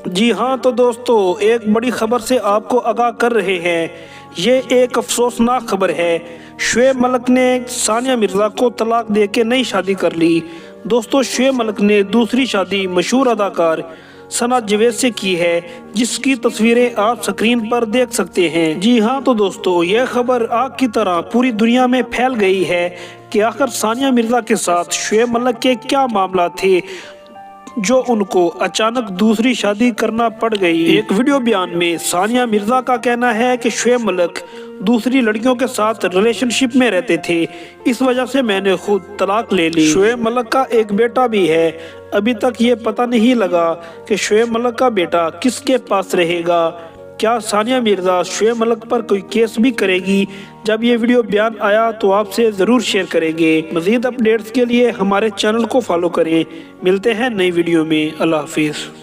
جی ہاں تو دوستو، ایک بڑی خبر سے آپ کو آگاہ کر رہے ہیں۔ یہ ایک افسوسناک خبر ہے۔ شعیب ملک نے ثانیہ مرزا کو طلاق دے کے نئی شادی کر لی۔ دوستو، شعیب ملک نے دوسری شادی مشہور اداکار ثنا جاوید سے کی ہے، جس کی تصویریں آپ سکرین پر دیکھ سکتے ہیں۔ جی ہاں تو دوستو، یہ خبر آگ کی طرح پوری دنیا میں پھیل گئی ہے کہ آخر ثانیہ مرزا کے ساتھ شعیب ملک کے کیا معاملات تھے جو ان کو اچانک دوسری شادی کرنا پڑ گئی۔ ایک ویڈیو بیان میں ثانیہ مرزا کا کہنا ہے کہ شعیب ملک دوسری لڑکیوں کے ساتھ ریلیشن شپ میں رہتے تھے، اس وجہ سے میں نے خود طلاق لے لی۔ شعیب ملک کا ایک بیٹا بھی ہے۔ ابھی تک یہ پتہ نہیں لگا کہ شعیب ملک کا بیٹا کس کے پاس رہے گا۔ کیا ثانیہ مرزا شعیب ملک پر کوئی کیس بھی کرے گی؟ جب یہ ویڈیو بیان آیا تو آپ سے ضرور شیئر کریں گے۔ مزید اپڈیٹس کے لیے ہمارے چینل کو فالو کریں۔ ملتے ہیں نئی ویڈیو میں۔ اللہ حافظ۔